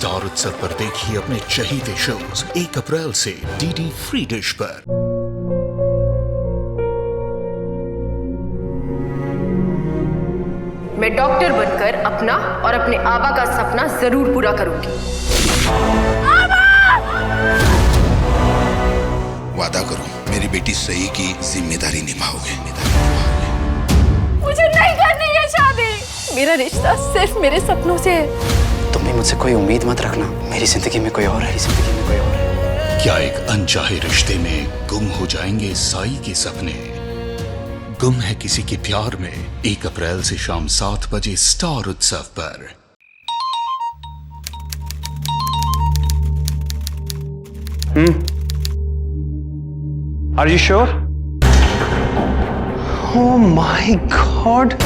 Star उत्सव पर देखिए अपने चहीते शोज 1 अप्रैल से डीडी फ्री डिश पर। मैं डॉक्टर बनकर अपना और अपने आबा का सपना जरूर पूरा करूंगी। वादा करो मेरी बेटी सही की जिम्मेदारी निभाओगे। मुझे नहीं करनी है शादी। मेरा रिश्ता सिर्फ मेरे सपनों से है। तुम भी मुझसे कोई उम्मीद मत रखना। मेरी जिंदगी में कोई और है, जिंदगी में कोई और है। क्या एक अनचाहे रिश्ते में गुम हो जाएंगे साई के सपने? गुम है किसी के प्यार में 1 अप्रैल से शाम 7 बजे स्टार उत्सव पर। Are you sure? Oh my God!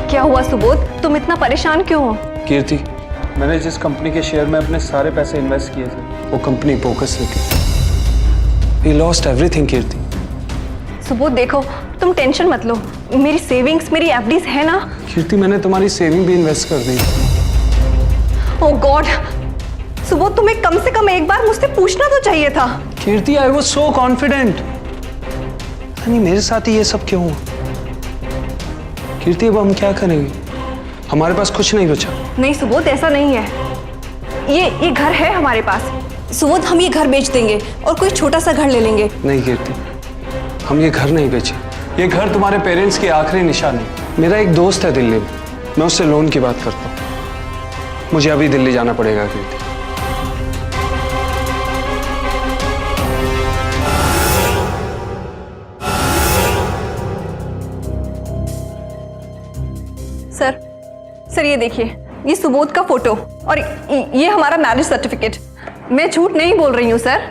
क्या हुआ सुबोध, तुम इतना परेशान क्यों हो? कीर्ति, मैंने जिस कंपनी के शेयर में अपने सारे पैसे इन्वेस्ट किए थे वो कंपनी बोगस निकली। We lost everything कीर्ति। सुबोध देखो, तुम टेंशन मत लो। मेरी सेविंग्स, मेरी एफडीज है ना। कीर्ति, मैंने तुम्हारी सेविंग भी इन्वेस्ट कर दी। ओह गॉड, सुबोध तुम्हें कम से कम एक बार मुझसे पूछना तो चाहिए था। कीर्ति, आई वाज सो कॉन्फिडेंट। नहीं, मेरे साथ ही ये सब क्यों हुआ? कीर्ति, अब हम क्या करेंगे? हमारे पास कुछ नहीं बचा। नहीं सुबोध, ऐसा नहीं है। ये घर है हमारे पास। सुबोध, हम ये घर बेच देंगे और कोई छोटा सा घर ले लेंगे। नहीं कीर्ति, हम ये घर नहीं बेचे। ये घर तुम्हारे पेरेंट्स की आखिरी निशानी। मेरा एक दोस्त है दिल्ली में, मैं उससे लोन की बात करता हूँ। मुझे अभी दिल्ली जाना पड़ेगा कीर्ति। सर ये देखिए, ये सुबोध का फोटो और ये हमारा मैरिज सर्टिफिकेट। मैं झूठ नहीं बोल रही हूँ सर,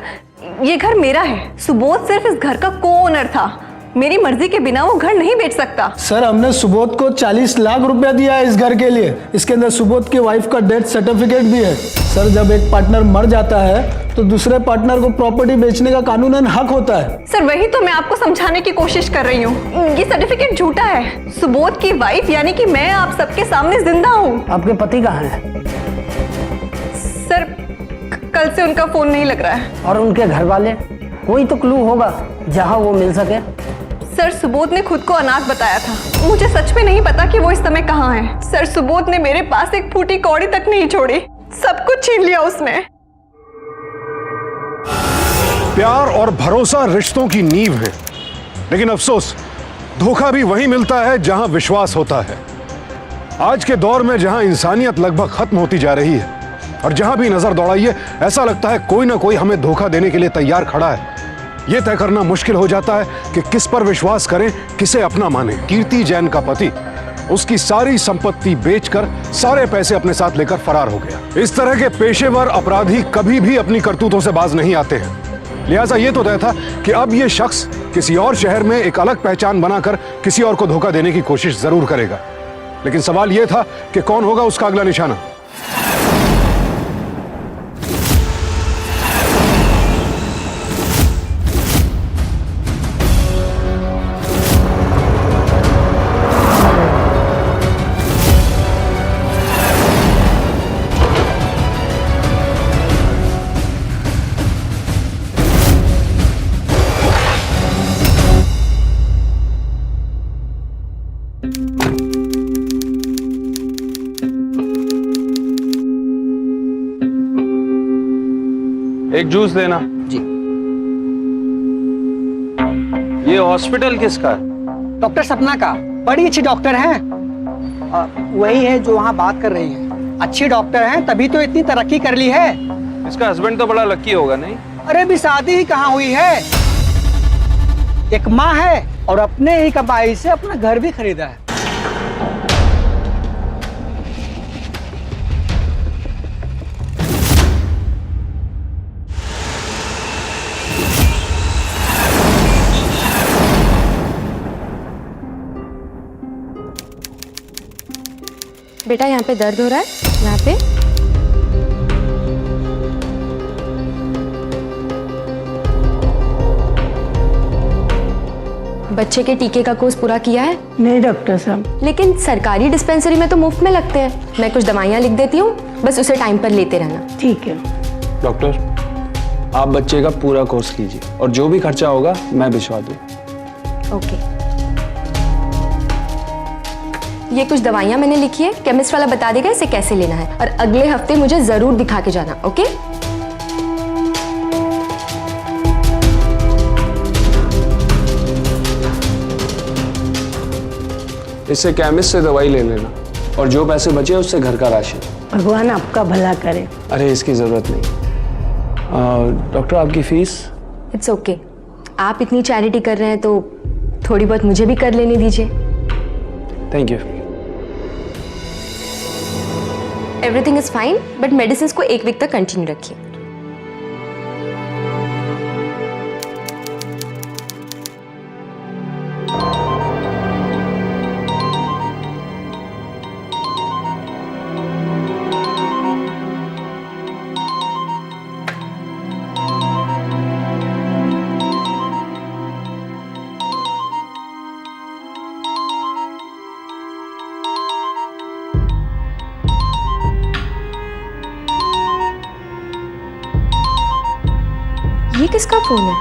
ये घर मेरा है। सुबोध सिर्फ इस घर का को ओनर था। मेरी मर्जी के बिना वो घर नहीं बेच सकता। सर, हमने सुबोध को 40 लाख रुपया दिया है इस घर के लिए। इसके अंदर सुबोध की वाइफ का डेथ सर्टिफिकेट भी है। सर, जब एक पार्टनर मर जाता है तो दूसरे पार्टनर को प्रॉपर्टी बेचने का कानूनन हक होता है। सर वही तो मैं आपको समझाने की कोशिश कर रही हूँ। ये सर्टिफिकेट झूठा है। सुबोध की वाइफ यानी कि मैं आप सबके सामने जिंदा हूँ। आपके पति कहाँ हैं? सर कल से उनका फोन नहीं लग रहा है। और उनके घर वाले? कोई तो क्लू होगा जहाँ वो मिल सके। सर सुबोध ने खुद को अनाथ बताया था। मुझे सच में नहीं पता कि वो इस समय कहाँ है। सर सुबोध ने मेरे पास एक फूटी कौड़ी तक नहीं छोड़ी, सब कुछ छीन लिया उसने। प्यार और भरोसा रिश्तों की नींव है, लेकिन अफसोस धोखा भी वहीं मिलता है जहां विश्वास होता है। आज के दौर में जहां इंसानियत लगभग खत्म होती जा रही है और जहां भी नजर दौड़ाइए ऐसा लगता है कोई ना कोई हमें धोखा देने के लिए तैयार खड़ा है। यह तय करना मुश्किल हो जाता है कि किस पर विश्वास करें, किसे अपना माने। कीर्ति जैन का पति उसकी सारी संपत्ति बेचकर सारे पैसे अपने साथ लेकर फरार हो गया। इस तरह के पेशेवर अपराधी कभी भी अपनी करतूतों से बाज नहीं आते हैं। लिहाजा यह तो तय था कि अब यह शख्स किसी और शहर में एक अलग पहचान बनाकर किसी और को धोखा देने की कोशिश जरूर करेगा। लेकिन सवाल यह था कि कौन होगा उसका अगला निशाना। एक जूस देना। जी। ये हॉस्पिटल किसका है? डॉक्टर सपना का। बड़ी अच्छी डॉक्टर है। वही है जो वहाँ बात कर रही है। अच्छी डॉक्टर है तभी तो इतनी तरक्की कर ली है। इसका हस्बैंड तो बड़ा लकी होगा नहीं? अरे भी शादी ही कहाँ हुई है। एक माँ है और अपने ही कमाई से अपना घर भी खरीदा है। बेटा यहाँ पे दर्द हो रहा है, यहाँ पे। बच्चे के टीके का कोर्स पूरा किया है? नहीं डॉक्टर साहब। लेकिन सरकारी डिस्पेंसरी में तो मुफ्त में लगते हैं। मैं कुछ दवाइयाँ लिख देती हूँ, बस उसे टाइम पर लेते रहना। ठीक है डॉक्टर, आप बच्चे का पूरा कोर्स कीजिए और जो भी खर्चा होगा मैं भिजवा दूँ। ओके। ये कुछ दवाइयाँ मैंने लिखी है, केमिस्ट वाला बता देगा इसे कैसे लेना है, और अगले हफ्ते मुझे जरूर दिखा के जाना। ओके? इससे केमिस्ट से दवाई ले लेना और जो पैसे बचे उससे घर का राशन। भगवान आपका भला करे। अरे इसकी जरूरत नहीं। डॉक्टर आपकी फीस? It's okay. आप इतनी चैरिटी कर रहे हैं तो थोड़ी बहुत मुझे भी कर लेने दीजिए। Thank you. Everything is fine, but medicine को 1 वीक तक कंटिन्यू रखिए। ये किसका फोन है?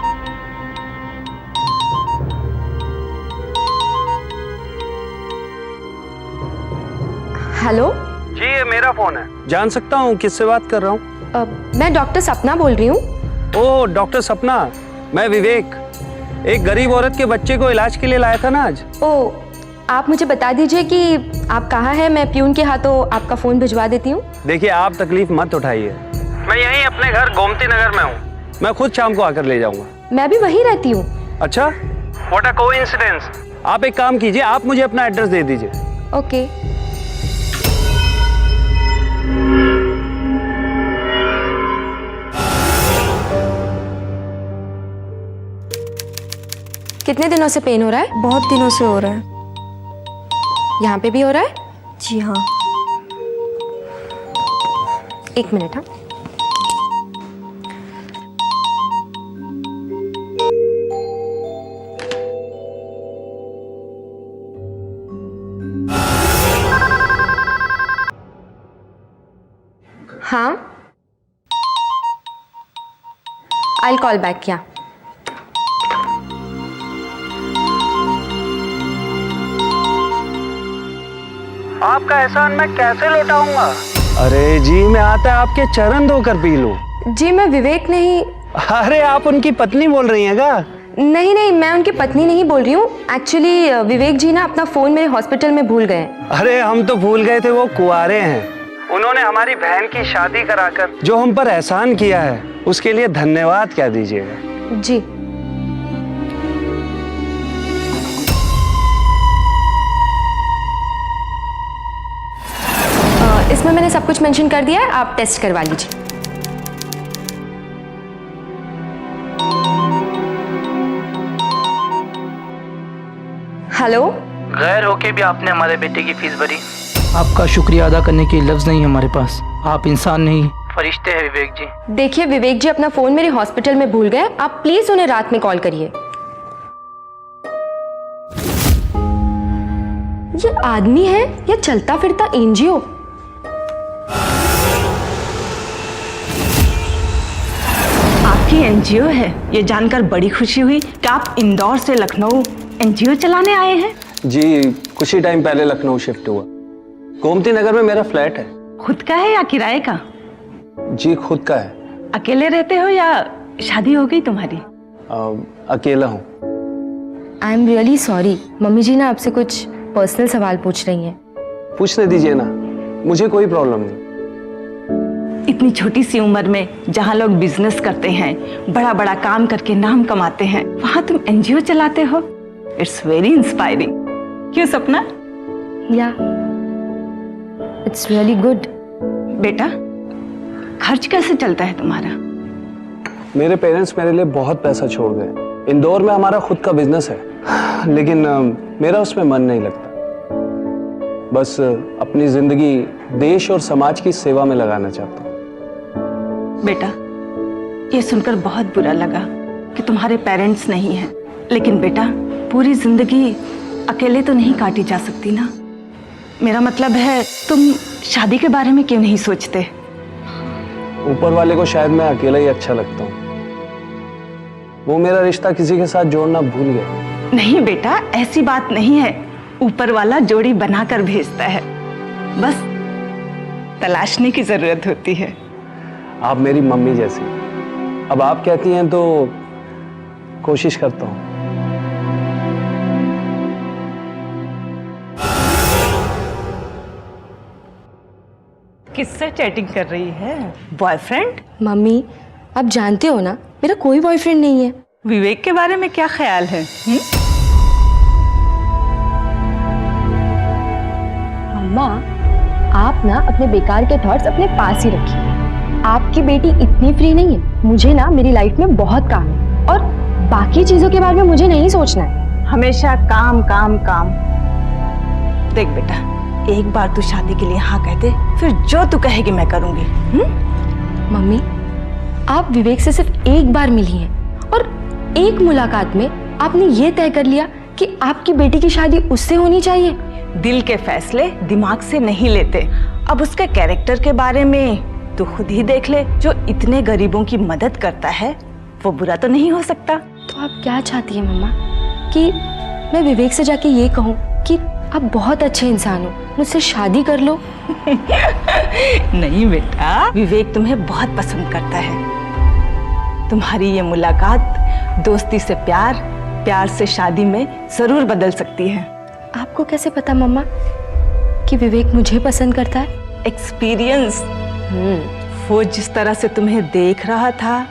हेलो जी, ये मेरा फोन है। जान सकता हूँ किससे बात कर रहा हूँ? मैं डॉक्टर सपना बोल रही हूँ। ओह डॉक्टर सपना, मैं विवेक, एक गरीब औरत के बच्चे को इलाज के लिए लाया था ना आज। ओह, आप मुझे बता दीजिए कि आप कहाँ हैं, मैं प्यून के हाथों आपका फोन भिजवा देती हूँ। देखिए आप तकलीफ मत उठाइए, मैं यहीं अपने घर गोमती नगर में हूँ। मैं खुद शाम को आकर ले जाऊंगा। मैं भी वहीं रहती हूँ। अच्छा, व्हाट अ कोइंसिडेंस। आप एक काम कीजिए, आप मुझे अपना एड्रेस दे दीजिए। ओके। कितने दिनों से पेन हो रहा है? बहुत दिनों से हो रहा है। यहाँ पे भी हो रहा है? जी हाँ। 1 मिनट। हाँ, हाँ, I'll call back। क्या? आपका एहसान मैं कैसे लौटाऊंगा? अरे जी, मैं आता आपके चरण धोकर पी लूं। जी मैं विवेक नहीं। अरे आप उनकी पत्नी बोल रही हैं क्या? नहीं नहीं, मैं उनकी पत्नी नहीं बोल रही हूँ। एक्चुअली विवेक जी ना अपना फोन मेरे हॉस्पिटल में भूल गए। अरे हम तो भूल गए थे, वो कुंवारे हैं। उन्होंने हमारी बहन की शादी कराकर जो हम पर एहसान किया है उसके लिए धन्यवाद क्या दीजिएगा। जी इसमें मैंने सब कुछ मेंशन कर दिया है, आप टेस्ट करवा लीजिए। हेलो। गैर होके भी आपने हमारे बेटे की फीस भरी। आपका शुक्रिया अदा करने के लफ्ज नहीं हमारे पास। आप इंसान नहीं, फरिश्ते हैं विवेक जी। देखिए विवेक जी अपना फोन मेरे हॉस्पिटल में भूल गए, आप प्लीज उन्हें रात में कॉल करिए। ये आदमी है या चलता फिरता एनजीओ? आपकी एनजीओ है, ये जानकर बड़ी खुशी हुई कि आप इंदौर से लखनऊ एनजीओ चलाने आए हैं। जी कुछ ही टाइम पहले लखनऊ शिफ्ट हुआ। गोमती नगर में मेरा फ्लैट है। खुद का है या किराए का? जी खुद का है। अकेले रहते हो या शादी हो गई तुम्हारी? अकेला हूँ। I am really sorry, mummy ji ना आपसे कुछ पर्सनल सवाल पूछ रही हैं। पूछने दीजिए ना, मुझे कोई प्रॉब्लम नहीं। इतनी छोटी सी उम्र में जहाँ लोग बिजनेस करते हैं, बड़ा बड़ा काम करके नाम कमाते हैं, वहाँ तुम एनजीओ चलाते हो। It's very inspiring. क्यों सपना? या इट्स रियली गुड। बेटा खर्च कैसे चलता है तुम्हारा? मेरे पेरेंट्स मेरे लिए बहुत पैसा छोड़ गए। इंदौर में हमारा खुद का बिजनेस है, लेकिन मेरा उसमें मन नहीं लगता। बस अपनी जिंदगी देश और समाज की सेवा में लगाना चाहता हूँ। बेटा ये सुनकर बहुत बुरा लगा कि तुम्हारे पेरेंट्स नहीं हैं, लेकिन बेटा पूरी जिंदगी अकेले तो नहीं काटी जा सकती ना। मेरा मतलब है, तुम शादी के बारे में क्यों नहीं सोचते? ऊपर वाले को शायद मैं अकेला ही अच्छा लगता हूँ। वो मेरा रिश्ता किसी के साथ जोड़ना भूल गया। नहीं बेटा, ऐसी बात नहीं है। ऊपर वाला जोड़ी बनाकर भेजता है, बस तलाशने की जरूरत होती है। आप मेरी मम्मी जैसी, अब आप कहती हैं तो कोशिश करता हूँ। किससे चैटिंग कर रही है? बॉयफ्रेंड? मम्मी, आप जानते हो ना, मेरा कोई बॉयफ्रेंड नहीं है। विवेक के बारे में क्या ख्याल है? अम्मा, आप ना अपने बेकार के थॉट्स अपने पास ही रखिए। आपकी बेटी इतनी फ्री नहीं है। मुझे ना मेरी लाइफ में बहुत काम है और बाकी चीजों के बारे में मुझे नहीं सोचना है। हमेशा काम काम काम। देख बेटा, एक बार तू शादी के लिए हाँ कह दे, फिर जो तू कहेगी मैं करूंगी। मम्मी, आप विवेक से सिर्फ एक बार मिली हैं और एक मुलाकात में आपने ये तय कर लिया कि आपकी बेटी की शादी उससे होनी चाहिए। दिल के फैसले दिमाग से नहीं लेते। अब उसके कैरेक्टर के बारे में तू खुद ही देख ले। जो इतने गरीबों की मदद करता है वो बुरा तो नहीं हो सकता। तो आप क्या चाहती हैं मम्मा, कि मैं विवेक से जाके ये कहूँ कि आप बहुत अच्छे इंसान हो, मुझसे शादी कर लो? नहीं बेटा, विवेक तुम्हें बहुत पसंद करता है। तुम्हारी ये मुलाकात दोस्ती से प्यार, प्यार से शादी में जरूर बदल सकती है। आपको कैसे पता मम्मा कि विवेक मुझे पसंद करता है? एक्सपीरियंस। वो जिस तरह से तुम्हें देख रहा था,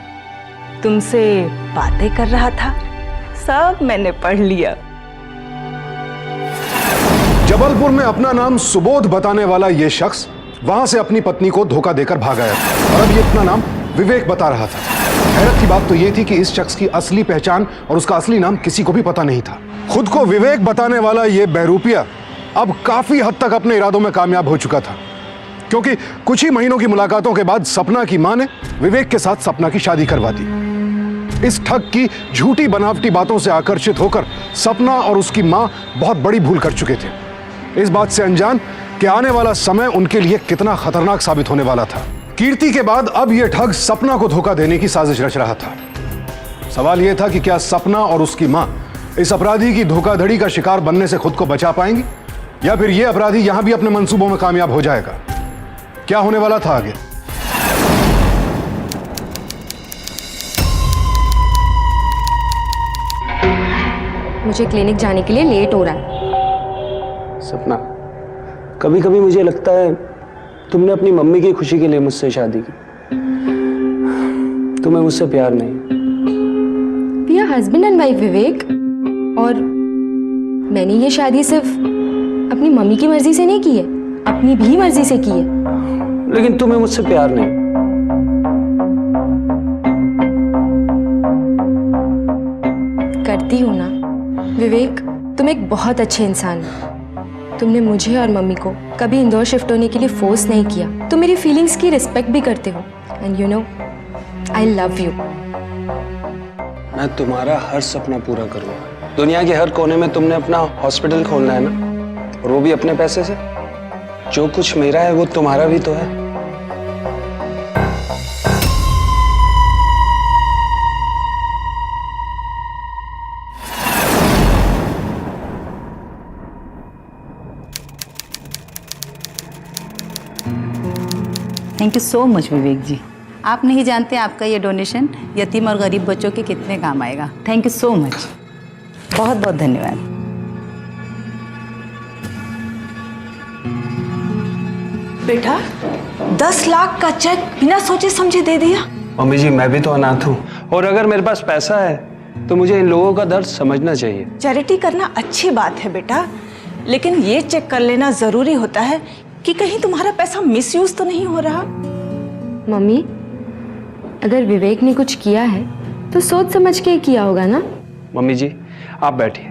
तुमसे बातें कर रहा था, सब मैंने पढ़ लिया। जबलपुर में अपना नाम सुबोध बताने वाला यह शख्स वहां से अपनी पत्नी को धोखा देकर भाग गया था और अब ये अपना नाम विवेक बता रहा था। हैरत की बात तो यह थी कि इस शख्स की असली पहचान और उसका असली नाम किसी को भी पता नहीं था। खुद को विवेक बताने वाला यह बहरूपिया अब काफी हद तक अपने इरादों में कामयाब हो चुका था, क्योंकि कुछ ही महीनों की मुलाकातों के बाद सपना की मां ने विवेक के साथ सपना की शादी करवा दी। इस ठग की झूठी बनावटी बातों से आकर्षित होकर सपना और उसकी मां बहुत बड़ी भूल कर चुके थे, इस बात से अनजान कि आने वाला समय उनके लिए कितना खतरनाक साबित होने वाला था। कीर्ति के बाद अब यह ठग सपना को धोखा देने की साजिश रच रहा था। सवाल यह था कि क्या सपना और उसकी मां इस अपराधी की धोखाधड़ी का शिकार बनने से खुद को बचा पाएंगी, या फिर यह अपराधी यहां भी अपने मंसूबों में कामयाब हो जाएगा? क्या होने वाला था आगे? मुझे क्लिनिक जाने के लिए लेट हो रहा है। सपना, कभी कभी मुझे लगता है तुमने अपनी मम्मी की खुशी के लिए मुझसे शादी की। तुम्हें मुझसे प्यार नहीं। We are husband and wife Vivek, और मैंने ये शादी सिर्फ अपनी मम्मी की मर्जी से नहीं की है, अपनी भी मर्जी से की है। लेकिन तुम्हें मुझसे प्यार नहीं। करती हूँ ना विवेक, तुम एक बहुत अच्छे इंसान हो। तुमने मुझे और मम्मी को कभी इंदौर शिफ्ट होने के लिए फोर्स नहीं किया। तुम मेरी फीलिंग्स की रिस्पेक्ट भी करते हो, and you know I love you. मैं तुम्हारा हर सपना पूरा करूंगा। दुनिया के हर कोने में तुमने अपना हॉस्पिटल खोलना है ना, और वो भी अपने पैसे से। जो कुछ मेरा है वो तुम्हारा भी तो है। थैंक यू सो मच विवेक जी। आप नहीं जानते आपका ये डोनेशन यतीम और गरीब बच्चों के कितने काम आएगा। थैंक यू सो मच, बहुत बहुत धन्यवाद। बेटा, 10 लाख का चेक बिना सोचे समझे दे दिया। मम्मी जी, मैं भी तो अनाथ हूँ, और अगर मेरे पास पैसा है तो मुझे इन लोगों का दर्द समझना चाहिए। चैरिटी करना अच्छी बात है बेटा, लेकिन ये चेक कर लेना जरूरी होता है कि कहीं तुम्हारा पैसा मिसयूज तो नहीं हो रहा। मम्मी, अगर विवेक ने कुछ किया है तो सोच समझ के किया होगा ना। मम्मी जी, आप बैठिए।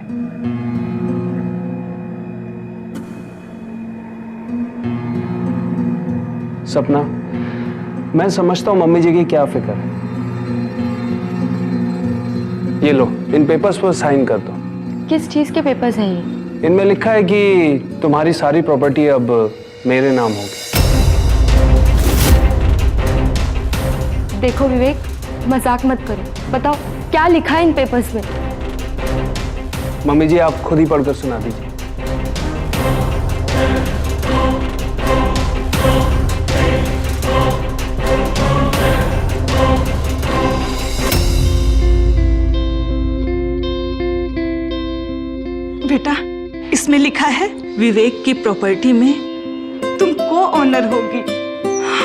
सपना, मैं समझता हूं मम्मी जी की क्या फिक्र है। ये लो, इन पेपर्स पर साइन कर दो। किस चीज़ के पेपर्स हैं ये? इनमें लिखा है कि तुम्हारी सारी प्रॉपर्टी अब मेरे नाम होगी। देखो विवेक, मजाक मत करो, बताओ क्या लिखा है इन पेपर्स में? मम्मी जी आप खुद ही पढ़कर सुना दीजिए। बेटा, इसमें लिखा है विवेक की प्रॉपर्टी में तुम को ऑनर होगी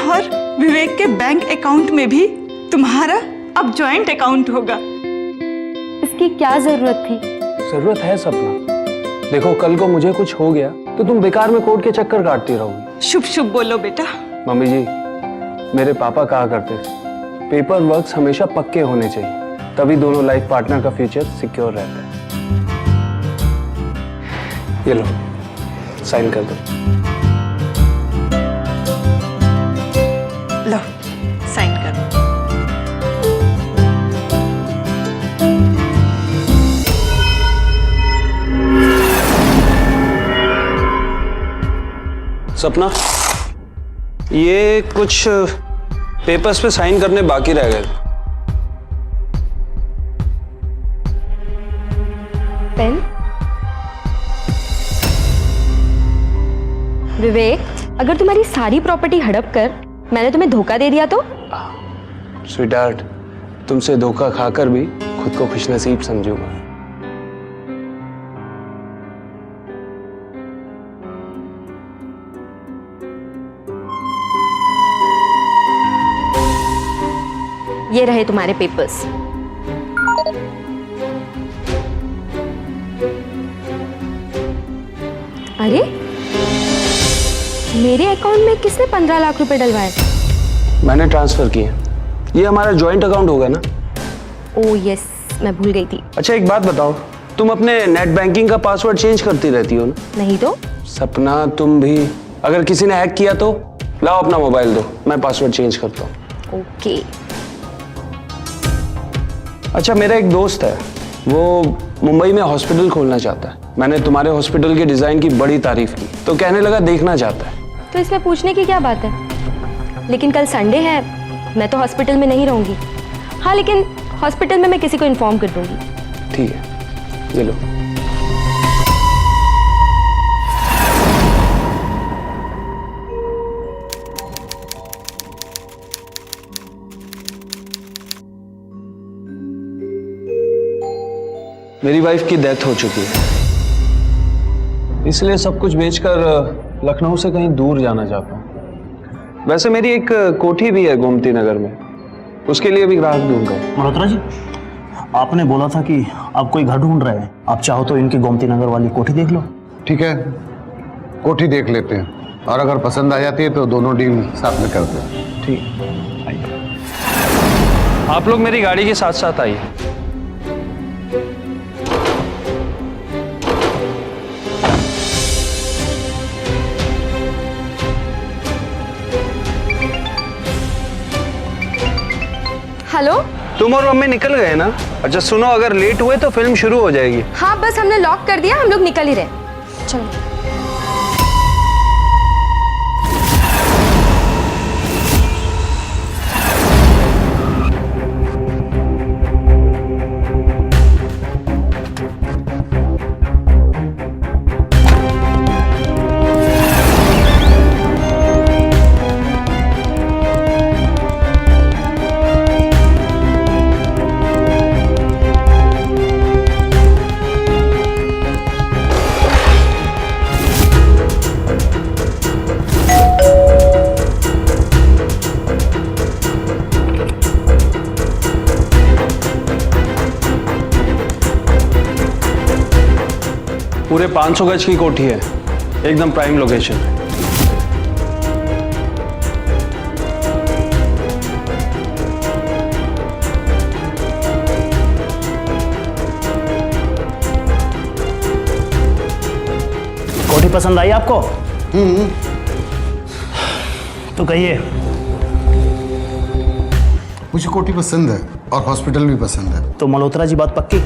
और विवेक के बैंक अकाउंट में भी तुम्हारा अब जॉइंट अकाउंट होगा। इसकी क्या जरूरत थी? जरूरत है सपना। देखो कल को मुझे कुछ हो गया तो तुम बेकार में कोर्ट के चक्कर काटती रहोगी। शुभ शुभ बोलो बेटा। मम्मी जी, मेरे पापा कहा करते थे पेपर वर्क्स हमेशा पक्के होने चाहिए, तभी दोनों लाइफ पार्टनर का फ्यूचर सिक्योर रहता है। ये लो, साइन कर दो। लो, साइन कर दो। सपना, ये कुछ पेपर्स पे साइन करने बाकी रह गए। पेन? विवेक, अगर तुम्हारी सारी प्रॉपर्टी हड़प कर मैंने तुम्हें धोखा दे दिया तो? स्वीटहार्ट, तुमसे धोखा खाकर भी खुद को खुशनसीब समझूंगा। ये रहे तुम्हारे पेपर्स। अरे, मेरे अकाउंट में किसने 15 लाख रुपए डलवाए? मैंने ट्रांसफर किए। ये हमारा जॉइंट अकाउंट होगा ना? ओह यस, मैं भूल गई थी। अच्छा एक बात बताओ, तुम अपने नेट बैंकिंग का पासवर्ड चेंज करती रहती हो ना? नहीं तो? सपना तुम भी। अगर किसी ने हैक किया तो लाओ अपना मोबाइल दो, मैं पासवर्ड चेंज करता हूँ। ओके। अच्छा मेरा एक दोस्त है, वो मुंबई में हॉस्पिटल खोलना चाहता है। मैंने तुम्हारे हॉस्पिटल के डिजाइन की बड़ी तारीफ की तो कहने लगा देखना चाहता है। तो इसमें पूछने की क्या बात है? लेकिन कल संडे है, मैं तो हॉस्पिटल में नहीं रहूंगी। हाँ लेकिन हॉस्पिटल में मैं किसी को इन्फॉर्म कर दूंगी। ठीक है, ये लो। मेरी वाइफ की डेथ हो चुकी है, इसलिए सब कुछ बेचकर लखनऊ से कहीं दूर जाना चाहता हूँ। वैसे मेरी एक कोठी भी है गोमती नगर में, उसके लिए भी ग्राहक ढूंढ रहा हूँ। मल्होत्रा जी, आपने बोला था कि आप कोई घर ढूंढ रहे हैं। आप चाहो तो इनकी गोमती नगर वाली कोठी देख लो। ठीक है, कोठी देख लेते हैं और अगर पसंद आ जाती है तो दोनों डील साथ में करते हैं। ठीक है, आइए। आप लोग मेरी गाड़ी के साथ साथ आइए। हेलो, तुम और मम्मी निकल गए ना? अच्छा सुनो, अगर लेट हुए तो फिल्म शुरू हो जाएगी। हाँ बस हमने लॉक कर दिया, हम लोग निकल ही रहे। चलो। पूरे 500 गज की कोठी है, एकदम प्राइम लोकेशन। कोठी पसंद आई आपको? तो कहिए। मुझे कोठी पसंद है। और हॉस्पिटल भी पसंद है। तो मल्होत्रा जी बात पक्की?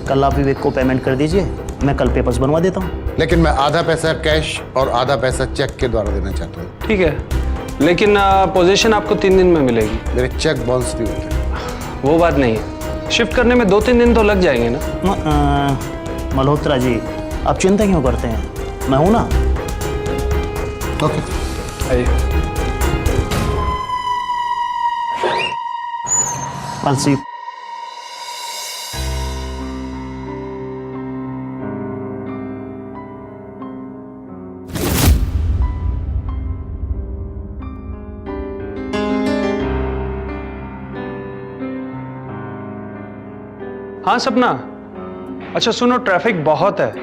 कल आप विवेक को पेमेंट कर दीजिए, मैं कल पेपर्स बनवा देता हूँ। लेकिन मैं आधा पैसा कैश और आधा पैसा चेक के द्वारा देना चाहता हूँ। ठीक है, लेकिन पोजीशन आपको 3 दिन में मिलेगी। मेरे चेक बाउंस नहीं होते। वो बात नहीं है, शिफ्ट करने में 2-3 दिन तो लग जाएंगे ना। मल्होत्रा जी आप चिंता क्यों करते हैं, मैं हूं ना। ओके आइए। I'll see you. हाँ सपना, अच्छा सुनो, ट्रैफिक बहुत है,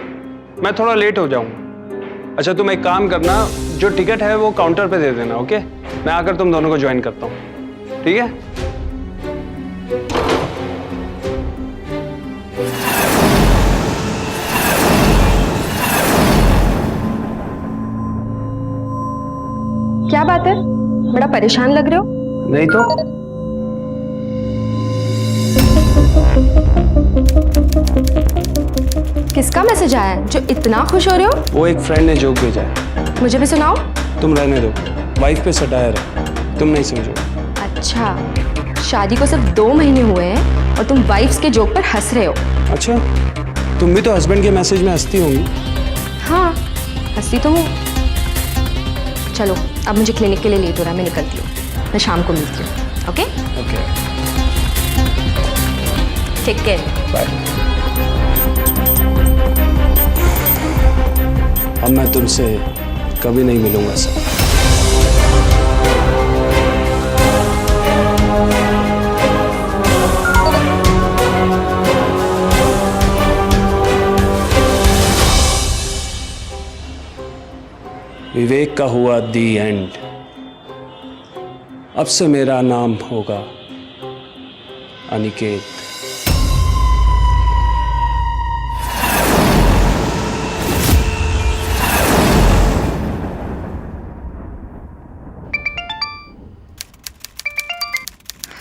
मैं थोड़ा लेट हो जाऊंगा। अच्छा तुम एक काम करना, जो टिकट है वो काउंटर पे दे देना, ओके? मैं आकर तुम दोनों को ज्वाइन करता हूँ, ठीक है? क्या बात है, बड़ा परेशान लग रहे हो? नहीं तो। किसका मैसेज आया है जो इतना खुश हो रहे हो? वो एक फ्रेंड ने जोक भेजा है। मुझे भी सुनाओ। तुम रहने दो, वाइफ पे सटायर है, तुम नहीं समझो। अच्छा, शादी को सिर्फ 2 महीने हुए हैं और तुम वाइफ्स के जोक पर हंस रहे हो। अच्छा, तुम भी तो हस्बैंड के मैसेज में हंसती होंगी। हाँ, हंसती तो हूँ। चलो अब मुझे क्लिनिक के लिए लेट हो रहा है, मैं निकलती हूँ। मैं शाम को मिलती हूँ, okay? Okay, take care, bye. अब मैं तुमसे कभी नहीं मिलूंगा सर। विवेक का हुआ दी एंड। अब से मेरा नाम होगा अनिकेत।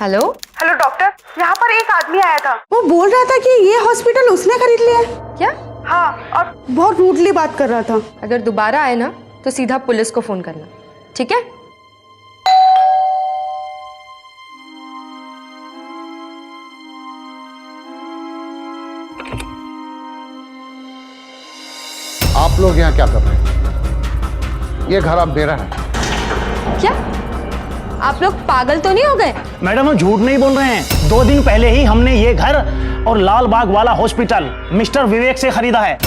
हेलो हेलो डॉक्टर, यहाँ पर एक आदमी आया था। वो बोल रहा था कि ये हॉस्पिटल उसने खरीद लिया है। क्या? हाँ, और बहुत रूडली बात कर रहा था। अगर दोबारा आए ना तो सीधा पुलिस को फोन करना, ठीक है? आप लोग यहाँ क्या कर रहे हैं? ये घर अब मेरा है। क्या आप लोग पागल तो नहीं हो गए? मैडम हम झूठ नहीं बोल रहे हैं, 2 दिन पहले ही हमने ये घर और लाल बाग वाला हॉस्पिटल मिस्टर विवेक से खरीदा है।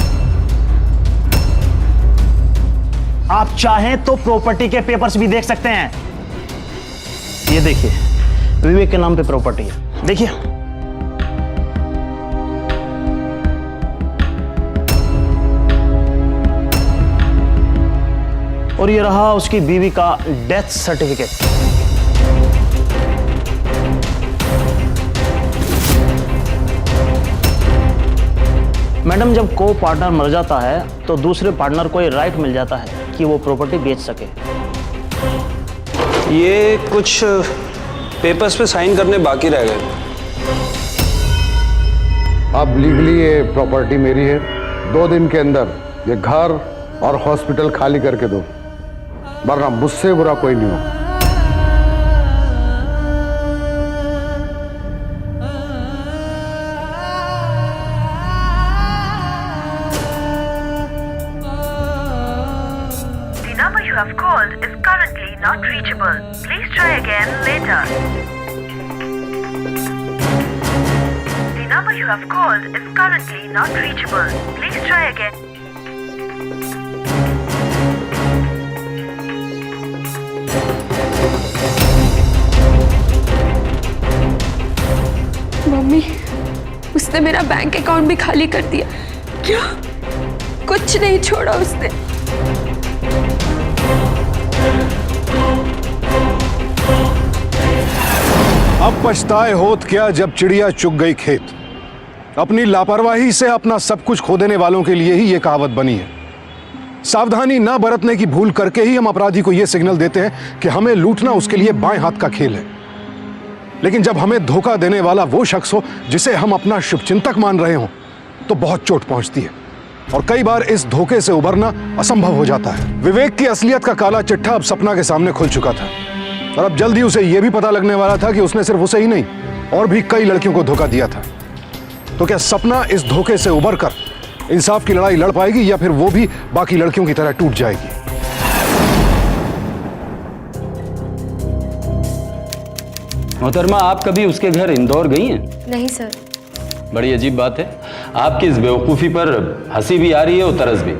आप चाहें तो प्रॉपर्टी के पेपर्स भी देख सकते हैं। ये देखिए, विवेक के नाम पे प्रॉपर्टी है, देखिए। और ये रहा उसकी बीवी का डेथ सर्टिफिकेट। मैडम जब को पार्टनर मर जाता है तो दूसरे पार्टनर को ये राइट मिल जाता है कि वो प्रॉपर्टी बेच सके। ये कुछ पेपर्स पे साइन करने बाकी रह गए। अब लीगली ये प्रॉपर्टी मेरी है। 2 दिन के अंदर ये घर और हॉस्पिटल खाली करके दो, वरना मुझसे बुरा कोई नहीं हो। The number you have called is currently not reachable. Please try again later. The number you have called is currently not reachable. Please try again. Mummy, उसने मेरा बैंक अकाउंट भी खाली कर दिया। क्या? कुछ नहीं छोड़ा उसने। अब पछताए होत क्या जब चिड़िया चुग गई खेत। अपनी लापरवाही से अपना सब कुछ खो देने वालों के लिए ही यह कहावत बनी है। सावधानी ना बरतने की भूल करके ही हम अपराधी को यह सिग्नल देते हैं कि हमें लूटना उसके लिए बाएं हाथ का खेल है। लेकिन जब हमें धोखा देने वाला वो शख्स हो जिसे हम अपना शुभचिंतक मान रहे हो तो बहुत चोट पहुंचती है और कई बार इस धोखे से उबरना असंभव हो जाता है। विवेक की असलियत का काला चिट्ठा अब सपना के सामने खुल चुका था और अब जल्दी उसे यह भी पता लगने वाला था कि उसने सिर्फ उसे ही नहीं और भी कई लड़कियों को धोखा दिया था। तो क्या सपना इस धोखे से उबरकर इंसाफ की लड़ाई लड़ पाएगी या फिर वो भी बाकी लड़कियों की तरह टूट जाएगी? मोहतरमा, आप कभी उसके घर इंदौर गई हैं? नहीं सर। बड़ी अजीब बात है, आपकी इस बेवकूफ़ी पर हंसी भी आ रही है और तरस भी।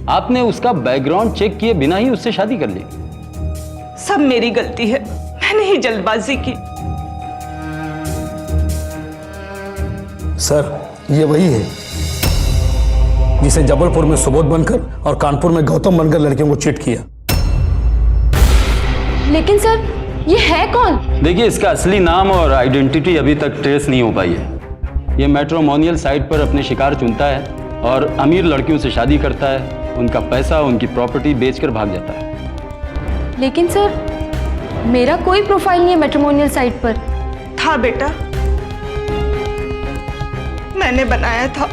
आपने उसका बैकग्राउंड चेक किए बिना ही उससे शादी कर ली। सब मेरी गलती है, मैंने ही जल्दबाजी की। सर, ये वही है जिसे जबलपुर में सुबोध बनकर और कानपुर में गौतम बनकर लड़कियों को चीट किया। लेकिन सर, ये है कौन? देखिए, इसका असली नाम और आइडेंटिटी अभी तक ट्रेस नहीं हो पाई है। ये मैट्रिमोनियल साइट पर अपने शिकार चुनता है और अमीर लड़कियों से शादी करता है, उनका पैसा, उनकी प्रॉपर्टी बेचकर भाग जाता है। लेकिन सर, मेरा कोई प्रोफाइल नहीं है मैट्रिमोनियल साइट पर। था बेटा, मैंने बनाया था।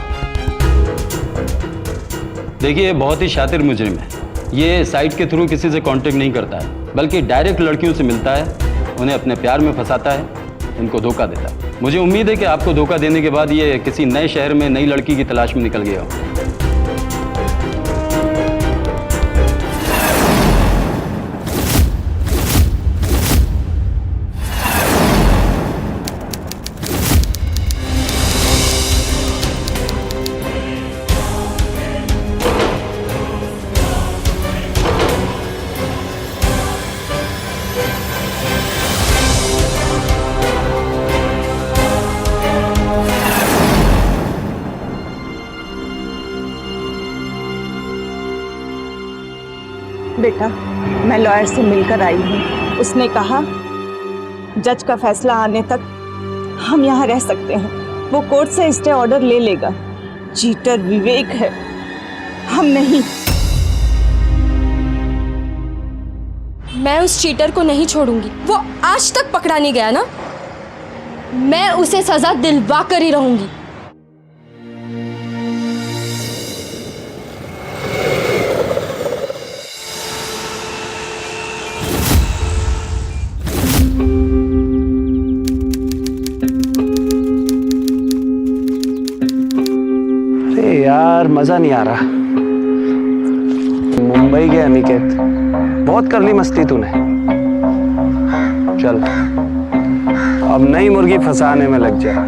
देखिए, ये बहुत ही शातिर मुजरिम है। ये साइट के थ्रू किसी से कांटेक्ट नहीं करता है, बल्कि डायरेक्ट लड़कियों से मिलता है, उन्हें अपने प्यार में फंसाता है, उनको धोखा देता है। मुझे उम्मीद है कि आपको धोखा देने के बाद ये किसी नए शहर में नई लड़की की तलाश में निकल गया हो। बेटा, मैं लॉयर से मिलकर आई हूँ। उसने कहा जज का फैसला आने तक हम यहाँ रह सकते हैं। वो कोर्ट से स्टे ऑर्डर ले लेगा। चीटर विवेक है, हम नहीं। मैं उस चीटर को नहीं छोड़ूंगी। वो आज तक पकड़ा नहीं गया ना, मैं उसे सजा दिलवा कर ही रहूंगी। यार, मजा नहीं आ रहा। मुंबई गया अनिकेत, बहुत कर ली मस्ती तूने। चल, अब नई मुर्गी फंसाने में लग जा।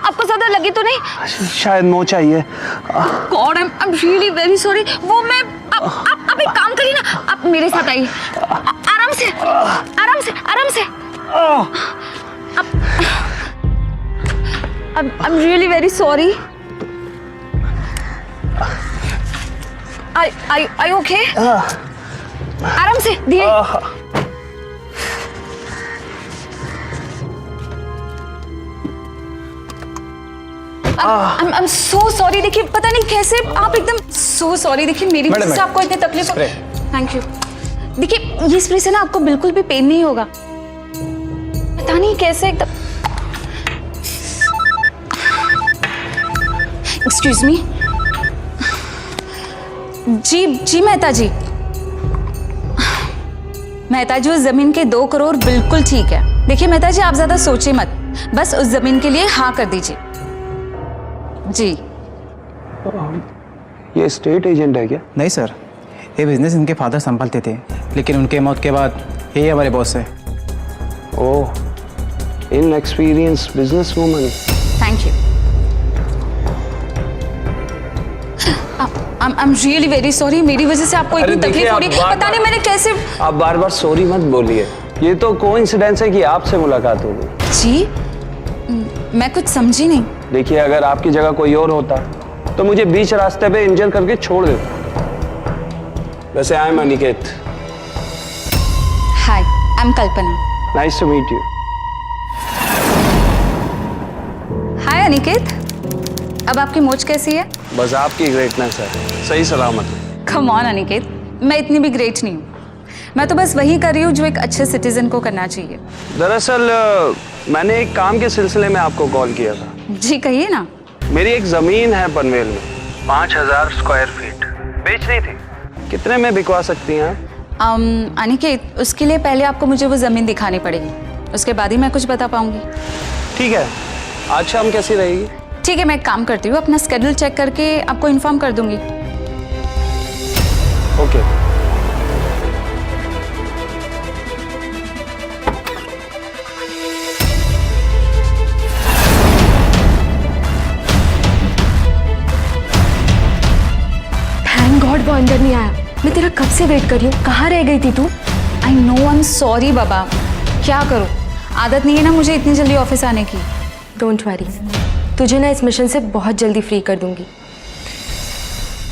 आपको ज्यादा लगी तो नहीं? शायद मोच चाहिए। God, I am really very sorry. वो मैं आप एक काम करिए ना, आप मेरे साथ आइए। आराम से, आराम से, आराम से। आई am really very sorry. I okay? आराम से धीरे। I'm so sorry। देखिए, पता नहीं कैसे आप एकदम so sorry। देखिए, मेरी वजह से आपको इतनी तकलीफ हो। Thank you. देखिए, ये स्प्रे से ना आपको बिल्कुल भी पेन नहीं होगा। पता नहीं कैसे एकदम। Excuse me. जी मेहता जी। मेहता जी, उस जमीन के 2 करोड़ बिल्कुल ठीक है। देखिए मेहता जी, आप ज्यादा सोचिए मत, बस उस जमीन के लिए हाँ कर दीजिए जी। ये स्टेट एजेंट है क्या? नहीं सर, ये बिजनेस इनके फादर संभालते थे, लेकिन उनके मौत के बाद यही हमारे बॉस है। Oh, inexperienced business woman. Thank you. I am really very sorry. मेरी वजह से आपको इतनी तकलीफ हो रही है। पता नहीं मैंने कैसे। आप बार बार सॉरी मत बोलिए। ये तो कोइंसिडेंस है कि आपसे मुलाकात हो गई। जी मैं कुछ समझी नहीं। देखिए, अगर आपकी जगह कोई और होता तो मुझे बीच रास्ते पे इंजर करके छोड़ देता। वैसे I am Aniket. Hi I am Kalpana. Nice to meet you. Hi Aniket, अब आपकी मोच कैसी है? बस आपकी ग्रेटनेस है, सही सलामत है। कम ऑन अनिकेत, मैं इतनी भी ग्रेट नहीं हूँ। मैं तो बस वही कर रही हूँ जो एक अच्छे सिटीजन को करना चाहिए। दरअसल मैंने एक काम के सिलसिले में आपको कॉल किया था। जी कहिए ना। मेरी एक जमीन है पनवेल में, 5000 स्क्वायर फीट बेचनी थी। कितने में बिकवा सकती हैं आप? अनिकेत, उसके लिए पहले आपको मुझे वो जमीन दिखानी पड़ेगी, उसके बाद ही मैं कुछ बता पाऊंगी। ठीक है, आज शाम कैसी रहेगी? ठीक है, मैं एक काम करती हूँ, अपना स्केड्यूल चेक करके आपको इन्फॉर्म कर दूंगी। ओके। थैंक गॉड वो अंदर नहीं आया। मैं तेरा कब से वेट कर रही हूँ, कहाँ रह गई थी तू? I know, I am sorry बाबा, क्या करूँ, आदत नहीं है ना मुझे इतनी जल्दी ऑफिस आने की। डोंट वरी, तुझे ना इस मिशन से बहुत जल्दी फ्री कर दूंगी।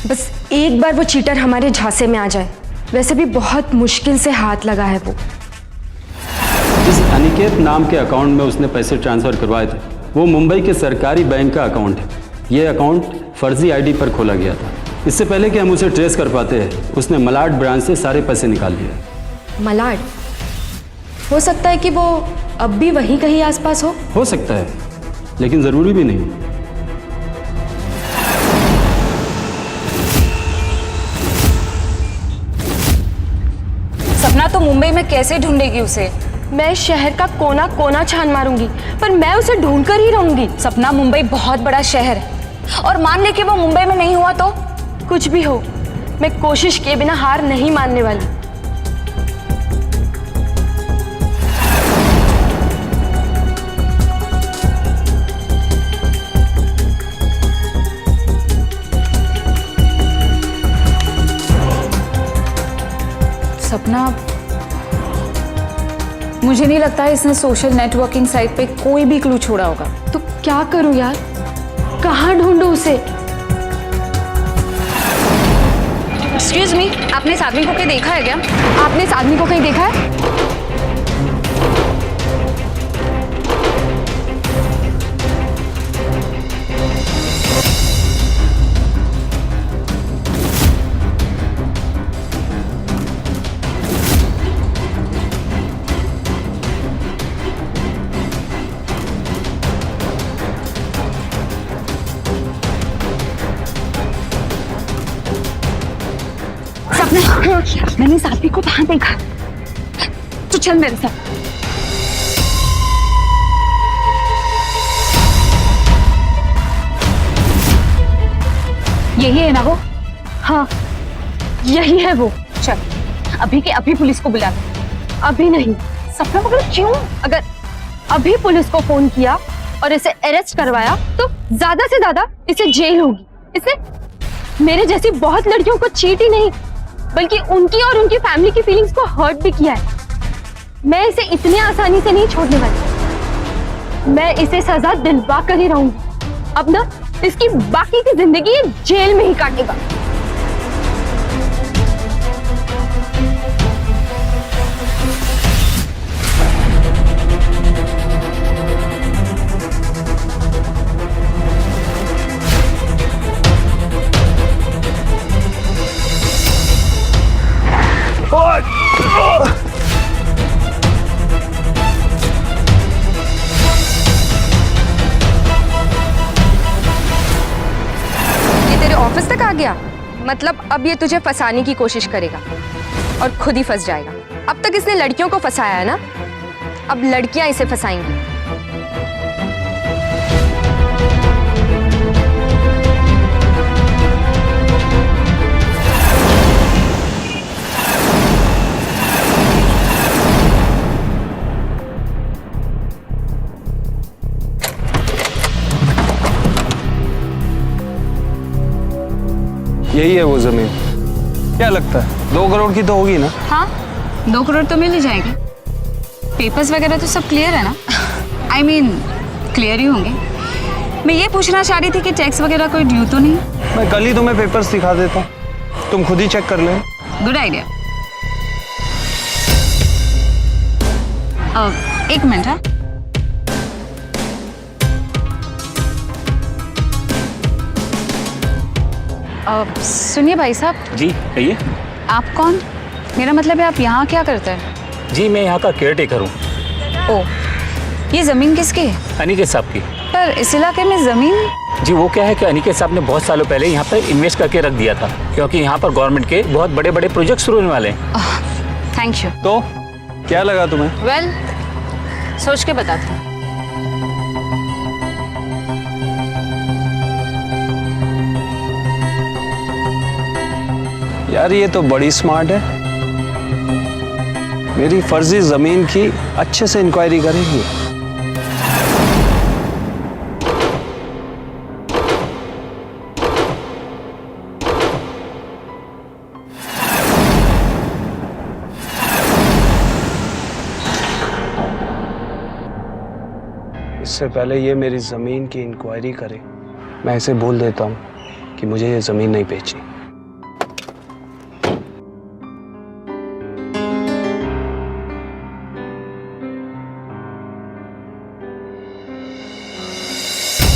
बस एक बार वो चीटर हमारे झांसे में आ जाए। वैसे भी बहुत मुश्किल से हाथ लगा है वो। जिस अनिकेत नाम के अकाउंट में उसने पैसे ट्रांसफर करवाए थे, वो मुंबई के सरकारी बैंक का अकाउंट है। ये अकाउंट फर्जी आईडी पर खोला गया था। इससे पहले कि हम उसे ट्रेस कर पाते हैं, उसने मलाड ब्रांच से सारे पैसे निकाल लिए। मलाड? हो सकता है कि वो अब भी वहीं कहीं आसपास हो सकता है, लेकिन जरूरी भी नहीं। सपना तो मुंबई में कैसे ढूंढेगी उसे? मैं शहर का कोना कोना छान मारूंगी, पर मैं उसे ढूंढ कर ही रहूंगी। सपना, मुंबई बहुत बड़ा शहर है, और मान ले कि वो मुंबई में नहीं हुआ तो? कुछ भी हो, मैं कोशिश किए बिना हार नहीं मानने वाली। सपना, मुझे नहीं लगता है इसने सोशल नेटवर्किंग साइट पे कोई भी क्लू छोड़ा होगा। तो क्या करूं यार, कहाँ ढूंढूं उसे? एक्सक्यूज मी, आपने इस आदमी को कहीं देखा है क्या? आपने इस आदमी को कहीं देखा है? मैंने इस आदमी को वहां देखा, तो चल मेरे साथ। यही है ना वो? हाँ यही है वो। चल अभी के अभी पुलिस को बुला ले। अभी नहीं। सपना, मगर क्यों? अगर अभी पुलिस को फोन किया और इसे अरेस्ट करवाया तो ज्यादा से ज्यादा इसे जेल होगी। इसने मेरे जैसी बहुत लड़कियों को चीट ही नहीं, बल्कि उनकी और उनकी फैमिली की फीलिंग्स को हर्ट भी किया है। मैं इसे इतनी आसानी से नहीं छोड़ने वाली। मैं इसे सजा दिलवा कर ही रहूंगी। अब ना इसकी बाकी की जिंदगी ये जेल में ही काटेगा। ऑफिस तक आ गया, मतलब अब ये तुझे फंसाने की कोशिश करेगा और खुद ही फंस जाएगा। अब तक इसने लड़कियों को फंसाया है ना, अब लड़कियां इसे फंसाएंगी। यही है वो जमीन। क्या लगता है 2 करोड़ की तो होगी ना? हाँ 2 करोड़ तो मिल ही जाएगी। पेपर्स वगैरह तो सब क्लियर है ना? आई मीन क्लियर ही होंगे। मैं ये पूछना चाह रही थी कि टैक्स वगैरह कोई ड्यू तो नहीं? मैं कल ही तुम्हें पेपर्स दिखा देता हूँ, तुम खुद ही चेक कर ले। Good idea. एक मिनट। सुनिए भाई साहब। जी कहिए। आप कौन? मेरा मतलब है आप यहाँ क्या करते हैं? जी मैं यहाँ का केयर टेकर हूँ। ओ, ये ज़मीन किसकी है? अनिकेत साहब की। पर इस इलाके में ज़मीन? जी वो क्या है कि अनिकेत साहब ने बहुत सालों पहले यहाँ पर इन्वेस्ट करके रख दिया था, क्योंकि यहाँ पर गवर्नमेंट के बहुत बड़े बड़े प्रोजेक्ट शुरू होने वाले हैं। Thank you. तो क्या लगा तुम्हें? वेल, सोच के बताती हूँ। यार ये तो बड़ी स्मार्ट है, मेरी फर्जी जमीन की अच्छे से इंक्वायरी करेगी। इससे पहले ये मेरी जमीन की इंक्वायरी करे, मैं ऐसे बोल देता हूँ कि मुझे ये जमीन नहीं बेचनी।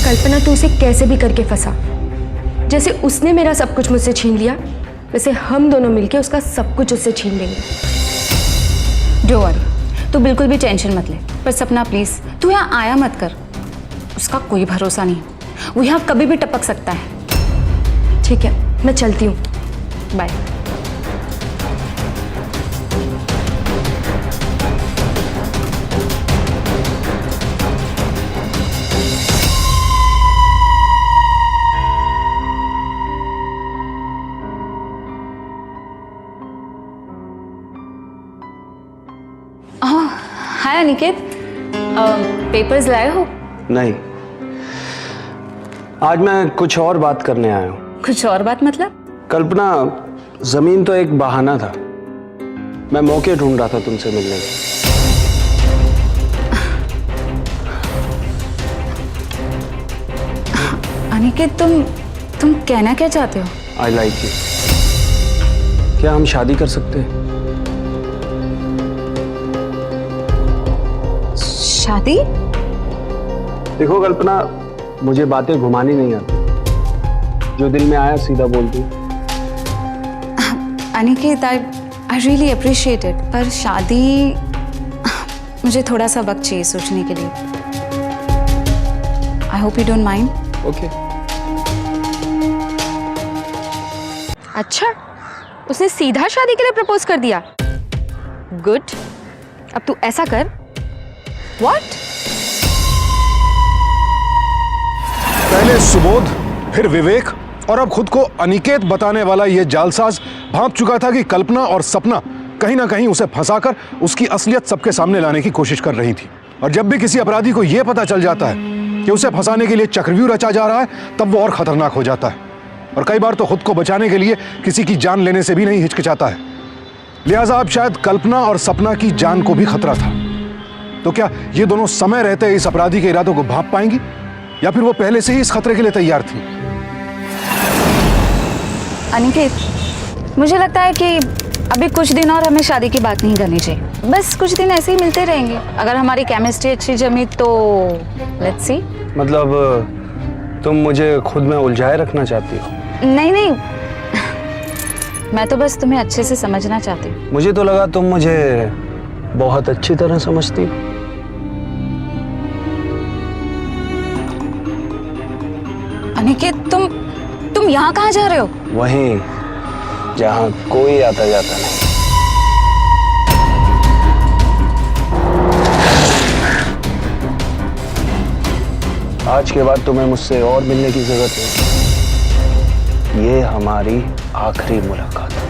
कल्पना तू उसे कैसे भी करके फंसा। जैसे उसने मेरा सब कुछ मुझसे छीन लिया, वैसे हम दोनों मिलके उसका सब कुछ उससे छीन लेंगे। डोंट वरी, तू बिल्कुल भी टेंशन मत ले। पर सपना प्लीज, तू यहाँ आया मत कर। उसका कोई भरोसा नहीं, वो यहाँ कभी भी टपक सकता है। ठीक है, मैं चलती हूँ। बाय। हाय अनिकेत, पेपर्स लाए हो? नहीं, आज मैं कुछ और बात करने आया हूँ। कुछ और बात मतलब? कल्पना, जमीन तो एक बहाना था, मैं मौके ढूंढ रहा था तुमसे मिलने के। अनिकेत, तुम कहना क्या चाहते हो? I like you. क्या हम शादी कर सकते हैं? शादी? देखो कल्पना, मुझे बातें घुमानी नहीं आती, जो दिल में आया सीधा बोल दी। Aniket, I really appreciate it, पर शादी, मुझे थोड़ा सा वक्त चाहिए सोचने के लिए। I hope you don't mind. Okay. अच्छा, उसने सीधा शादी के लिए प्रपोज कर दिया। गुड। अब तू ऐसा कर। What? पहले सुबोध, फिर विवेक और अब खुद को अनिकेत बताने वाला यह जालसाज भांप चुका था कि कल्पना और सपना कहीं ना कहीं उसे फंसाकर उसकी असलियत सबके सामने लाने की कोशिश कर रही थी। और जब भी किसी अपराधी को यह पता चल जाता है कि उसे फंसाने के लिए चक्रव्यूह रचा जा रहा है, तब वो और खतरनाक हो जाता है और कई बार तो खुद को बचाने के लिए किसी की जान लेने से भी नहीं हिचकिचाता है। लिहाजा अब शायद कल्पना और सपना की जान को भी खतरा था। तो क्या ये दोनों समय रहते इस अपराधी के इरादों को भांप पाएंगी, या फिर वो पहले से ही इस खतरे के लिए तैयार थी? अनिकेत, मुझे लगता है कि अभी कुछ दिन और हमें शादी की बात नहीं करनी चाहिए। बस कुछ दिन ऐसे ही मिलते रहेंगे। अगर हमारी केमिस्ट्री अच्छी जमी तो लेट्स सी। मतलब तुम मुझे खुद में उलझाए रखना चाहती हो? नहीं, मैं तो बस तुम्हें अच्छे से समझना चाहती हूँ। मुझे तो लगा तुम मुझे बहुत अच्छी तरह समझती हो। अनिकेत, तुम यहाँ कहाँ जा रहे हो? वहीं जहाँ कोई आता जाता नहीं। आज के बाद तुम्हें मुझसे और मिलने की जरूरत नहीं। ये हमारी आखिरी मुलाकात है।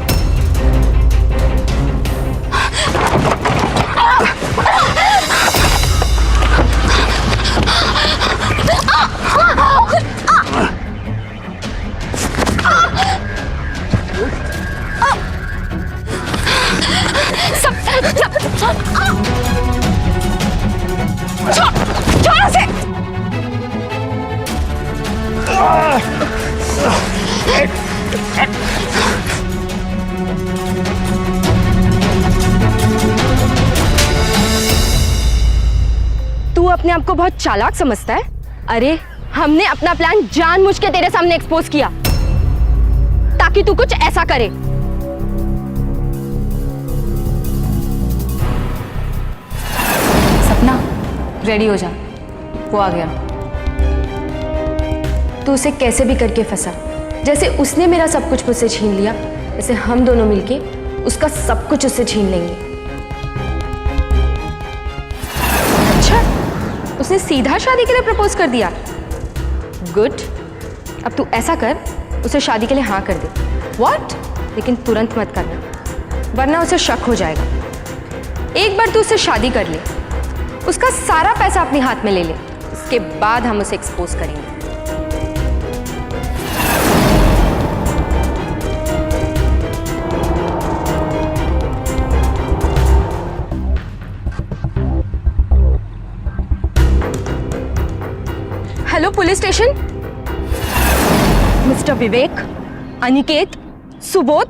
सब छोड़ उसे। तू अपने आप को बहुत चालाक समझता है? अरे हमने अपना प्लान जानबूझ के तेरे सामने एक्सपोज किया ताकि तू कुछ ऐसा करे। सपना रेडी हो जा, वो आ गया। तू उसे कैसे भी करके फंसा। जैसे उसने मेरा सब कुछ मुझसे छीन लिया, वैसे हम दोनों मिलके उसका सब कुछ उससे छीन लेंगे। अच्छा, उसने सीधा शादी के लिए प्रपोज कर दिया। गुड। अब तू ऐसा कर, उसे शादी के लिए हाँ कर दे। व्हाट? लेकिन तुरंत मत करना, वरना उसे शक हो जाएगा। एक बार तू उससे शादी कर ले, उसका सारा पैसा अपने हाथ में ले ले, उसके बाद हम उसे एक्सपोज करेंगे। Hello police station. मिस्टर विवेक, अनिकेत, सुबोध,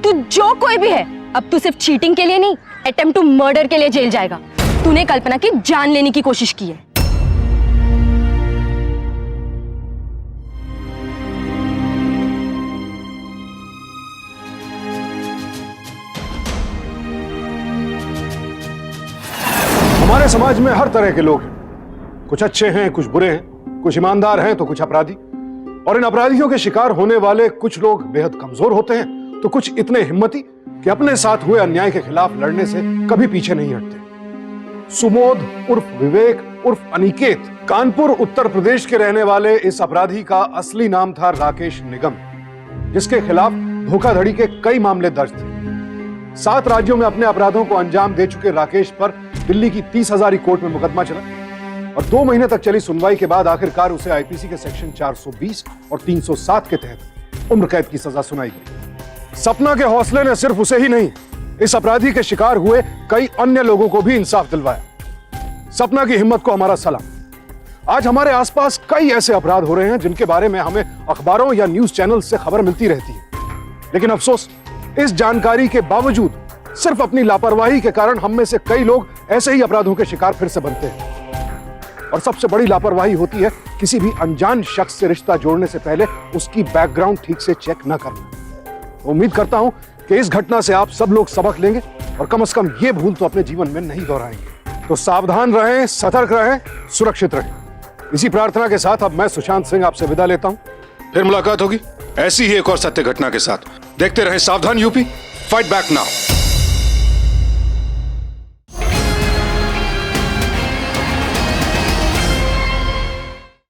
तू जो कोई भी है, अब तू सिर्फ चीटिंग के लिए नहीं, अटेम्प्ट टू मर्डर के लिए जेल जाएगा। तूने कल्पना की जान लेने की कोशिश की है। हमारे समाज में हर तरह के लोग हैं। कुछ अच्छे हैं, कुछ बुरे हैं, कुछ ईमानदार हैं तो कुछ अपराधी। और इन अपराधियों के शिकार होने वाले कुछ लोग बेहद कमजोर होते हैं तो कुछ इतने हिम्मती कि अपने साथ हुए अन्याय के खिलाफ लड़ने से कभी पीछे नहीं हटते। सुबोध उर्फ विवेक उर्फ अनिकेत कानपुर उत्तर प्रदेश के रहने वाले इस अपराधी का असली नाम था राकेश निगम, जिसके खिलाफ धोखाधड़ी के कई मामले दर्ज थे। 7 राज्यों में अपने अपराधों को अंजाम दे चुके राकेश पर दिल्ली की 30,000 कोर्ट में मुकदमा चला और 2 महीने तक चली सुनवाई के बाद आखिरकार उसे आईपीसी के सेक्शन 420 और 307 के तहत उम्र कैद की सजा सुनाई गई। सपना के हौसले ने सिर्फ उसे ही नहीं, इस अपराधी के शिकार हुए कई अन्य लोगों को भी इंसाफ दिलवाया। सपना की हिम्मत को हमारा सलाम। आज हमारे आसपास कई ऐसे अपराध हो रहे हैं जिनके बारे में हमें अखबारों या न्यूज चैनल से खबर मिलती रहती है, लेकिन अफसोस इस जानकारी के बावजूद सिर्फ अपनी लापरवाही के कारण हम में से कई लोग ऐसे ही अपराधों के शिकार फिर से बनते हैं। और सबसे बड़ी लापरवाही होती है किसी भी अनजान शख्स से रिश्ता जोड़ने से पहले उसकी बैकग्राउंड ठीक से चेक न करना। उम्मीद करता हूं कि इस घटना से आप सब लोग सबक लेंगे और कम से कम ये भूल तो अपने जीवन में नहीं दोहराएंगे। तो सावधान रहें, सतर्क रहें, सुरक्षित रहें। इसी प्रार्थना के साथ अब मैं सुशांत सिंह आपसे विदा लेता हूं। फिर मुलाकात होगी ऐसी ही एक और सत्य घटना के साथ। देखते रहें सावधान यूपी, फाइट बैक नाउ।